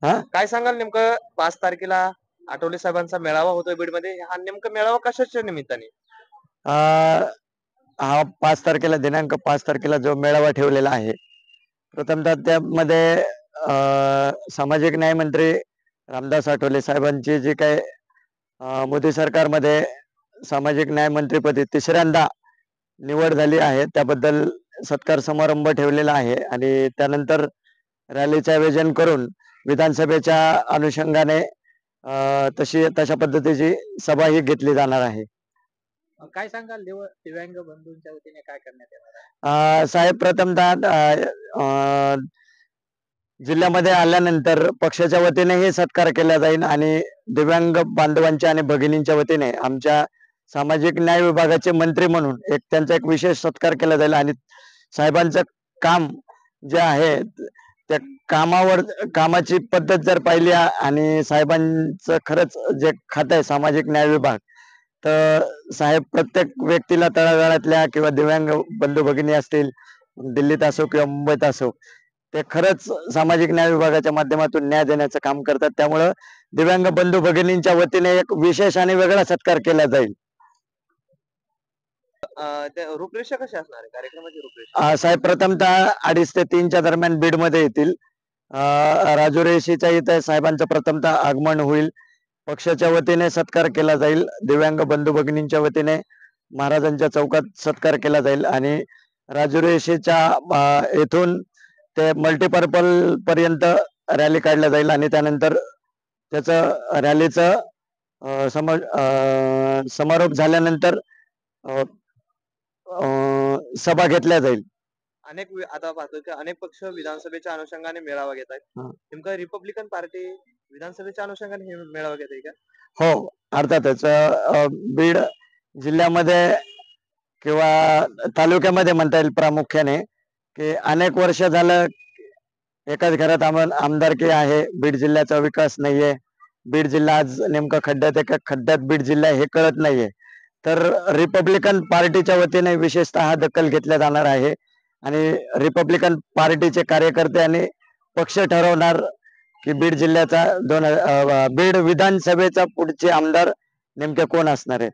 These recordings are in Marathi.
हा काय सांगाल नेमकं 5 तारखेला आठवले साहेबांचा मेळावा होतोय बीडमध्ये, हा नेमका मेळावा कशाच्या निमित्ताने? अं, हा 5 तारखेला दिनांक 5 तारखेला जो मेळावा ठेवलेला आहे, प्रथमतः त्यामध्ये सामाजिक न्याय मंत्री रामदास आठवले साहेबांची जी काही मोदी सरकारमध्ये सामाजिक न्याय मंत्रीपदी तिसऱ्यांदा निवड झाली आहे, त्याबद्दल सत्कार समारंभ ठेवलेला आहे आणि त्यानंतर रॅलीचं आयोजन करून विधानसभेच्या अनुषंगाने तशा पद्धतीची सभा ही घेतली जाणार आहे. काय सांगाल दिव्यांग बंधूंच्या वतीने काय करण्यात येणार आहे? साहेब, प्रथमतः जिल्ह्यामध्ये आल्यानंतर पक्षाच्या वतीनेही सत्कार केला जाईल आणि दिव्यांग बांधवांच्या आणि भगिनींच्या वतीने आमच्या सामाजिक न्याय विभागाचे मंत्री म्हणून त्यांचा एक विशेष सत्कार केला जाईल आणि साहेबांचं काम जे आहे त्या कामाची पद्धत जर पाहिली आणि साहेबांचं खरंच जे खातं आहे सामाजिक न्याय विभाग, तर साहेब प्रत्येक व्यक्तीला तळागाळातल्या किंवा दिव्यांग बंधू भगिनी असतील, दिल्लीत असो किंवा मुंबईत असो, ते खरंच सामाजिक न्याय विभागाच्या माध्यमातून न्याय देण्याचं काम करतात. त्यामुळं दिव्यांग बंधू भगिनींच्या वतीने एक विशेष आणि वेगळा सत्कार केला जाईल. रूपरेषा कशी असणार आहे कार्यक्रमाची रूपरेषा? साहेब, प्रथमतः 2:30 ते 3च्या दरम्यान बीडमध्ये येतील. राजुरेषीच्या इथे साहेबांचं प्रथमतः आगमन होईल. पक्षाच्या वतीने सत्कार केला जाईल. दिव्यांग बंधू भगिनींच्या वतीने महाराजांच्या चौकात सत्कार केला जाईल आणि राजुरेषीच्या येथून ते मल्टीपर्पल पर्यंत रॅली काढल्या जाईल आणि त्यानंतर त्याचं रॅलीचं समारोप झाल्यानंतर सभा घेतल्या जाईल. आता पाहतोय की अनेक पक्ष विधानसभेच्या अनुषंगाने मेळावा घेत आहेत. नेमका रिपब्लिकन पार्टी विधानसभेच्या अनुषंगाने हे मेळावा घेत आहे का? हो, अर्थातच. बीड जिल्ह्यामध्ये किंवा तालुक्यामध्ये म्हणता येईल प्रामुख्याने, की अनेक वर्ष झालं एकाच घरात आमदारकी आहे, बीड जिल्ह्याचा विकास नाहीये. बीड जिल्हा आज नेमका खड्ड्यात आहे का खड्ड्यात बीड जिल्हा हे कळत नाहीये. तर रिपब्लिकन पार्टीच्या वतीने विशेषतः दखल घेतल्या जाणार आहे आणि रिपब्लिकन पार्टीचे कार्यकर्ते आणि पक्ष ठरवणार की बीड जिल्ह्याचा बीड विधानसभेचा पुढचे आमदार नेमके कोण असणार आहे.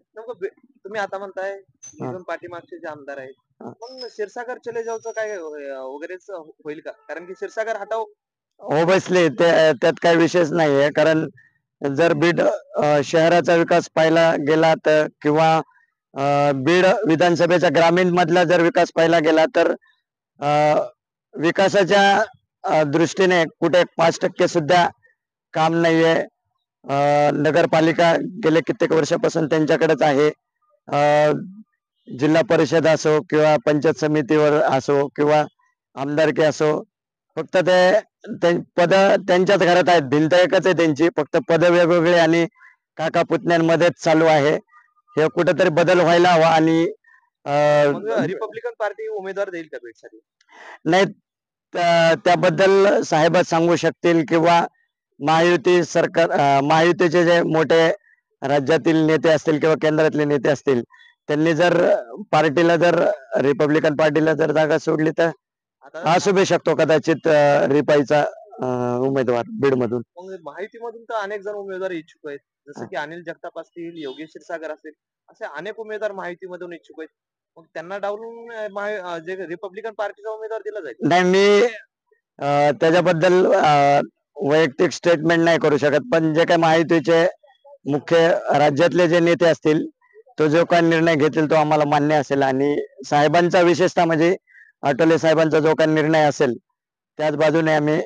तुम्ही आता म्हणताय इथून पाठीमागचे जे आमदार आहेत, मग क्षीरसागर चले जाऊचं काय वगैरेच होईल का? कारण की क्षीरसागर हटाव ओबसली त्यात काही विशेष नाहीये, कारण जर बीड शहराचा विकास पाहिला गेला तर किंवा बीड विधानसभेचा ग्रामीण मधला जर विकास पाहिला गेला तर विकासाच्या दृष्टीने कुठे 5% सुद्धा काम नाहीये. नगरपालिका गेले कित्येक वर्षापासून त्यांच्याकडेच आहे. जिल्हा परिषद असो किंवा पंचायत समितीवर असो किंवा आमदारकी असो, फक्त ते पद त्यांच्याच घरात आहेत. भिंत एकच आहे त्यांची, फक्त पद वेगवेगळे आणि काका पुतण्यांमध्येच चालू आहे. हे कुठेतरी बदल व्हायला हवा आणि रिपब्लिकन पार्टी उमेदवार देईल का बीडसाठी? नाही, त्याबद्दल साहेबच सांगू शकतील किंवा महायुती सरकार महायुतीचे जे मोठे राज्यातील नेते असतील किंवा केंद्रातले नेते असतील, त्यांनी जर रिपब्लिकन पार्टीला जर जागा सोडली तर असू बी शकतो कदाचित रिपाईचा उमेदवार बीड मधून. माहितीमधून तर अनेक जण उमेदवार इच्छुक आहेत, जसं की अनिल जगताप असतील, योगेश क्षीरसागर असतील, असे अनेक उमेदवार माहितीमधून इच्छुक आहेत. मग त्यांना डावलून जे रिपब्लिकन पार्टीचा उमेदवार दिला जाईल? नाही, मी त्याच्याबद्दल वैयक्तिक स्टेटमेंट नाही करू शकत, पण जे काही माहितीचे मुख्य राज्यातले जे नेते असतील, तो जो काही निर्णय घेतील तो आम्हाला मान्य असेल आणि साहेबांचा विशेषतः म्हणजे आठवले साहेबांचा जो काही निर्णय असेल त्याच बाजूने आम्ही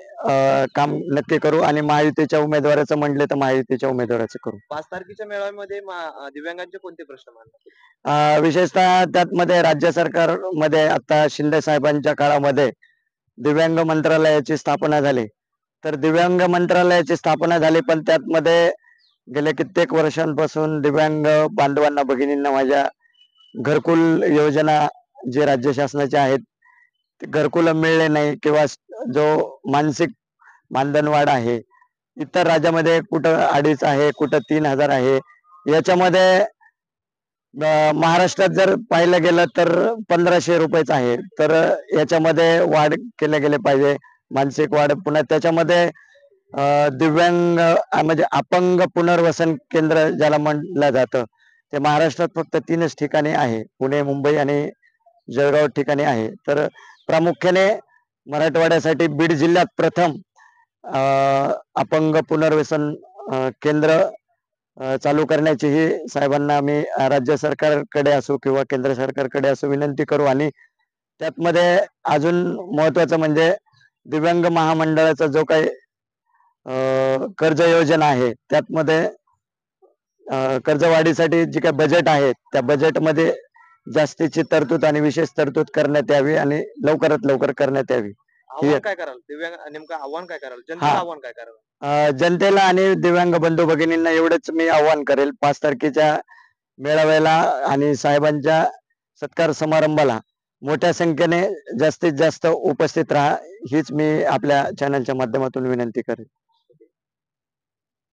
काम नक्की करू आणि महायुतीच्या उमेदवाराचं म्हटले तर महायुतीच्या उमेदवाराचं करू. 5 तारखेच्या मेळाव्यामध्ये दिव्यांगांचे कोणते प्रश्न मांडणार? विशेषतः त्यामध्ये राज्य सरकारमध्ये आता शिंदे साहेबांच्या काळामध्ये दिव्यांग मंत्रालयाची स्थापना झाली, तर दिव्यांग मंत्रालयाची स्थापना झाली, पण त्यामध्ये गेल्या कित्येक वर्षांपासून दिव्यांग बांधवांना भगिनींना माझ्या घरकुल योजना जे राज्य शासनाचे आहेत ते घरकुल मिळले नाही किंवा जो मानसिक मानधनवाढ आहे इतर राज्यामध्ये कुठं 2.5 आहे, कुठं 3,000 आहे. याच्यामध्ये महाराष्ट्रात जर पाहिलं गेलं तर 1,500 रुपयेच आहे. तर याच्यामध्ये वाढ केले गेले पाहिजे, मानसिक वाढ. पुन्हा त्याच्यामध्ये दिव्यांग म्हणजे अपंग पुनर्वसन केंद्र ज्याला म्हणलं जातं, ते महाराष्ट्रात फक्त 3च ठिकाणी आहे. पुणे, मुंबई आणि जळगाव ठिकाणी आहे. तर प्रामुख्याने मराठवाड्यासाठी बीड जिल्ह्यात प्रथम अ, अपंग पुनर्वसन केंद्र चालू करण्याची ही साहेबांना आम्ही राज्य सरकारकडे असो किंवा केंद्र सरकारकडे असो विनंती करू. आणि त्यातमध्ये अजून महत्त्वाचं म्हणजे दिव्यांग महामंडळाचा जो काही कर्ज योजना आहे, त्यातमध्ये कर्जवाढीसाठी जी काही बजेट आहे, त्या बजेटमध्ये जास्तीची तरतूद आणि विशेष तरतूद करण्यात यावी आणि लवकरात लवकर करण्यात यावी. ही आव्हान एक काय कराल दिव्यांग नेमकं आव्हान काय कराल हा जनतेला आव्हान काय कराल? जनतेला आणि दिव्यांग बंधू भगिनींना एवढंच मी आव्हान करेल, 5 तारखेच्या मेळाव्याला आणि साहेबांच्या सत्कार समारंभाला मोठ्या संख्येने जास्तीत जास्त उपस्थित राहा, हीच मी आपल्या चॅनलच्या माध्यमातून विनंती करेन.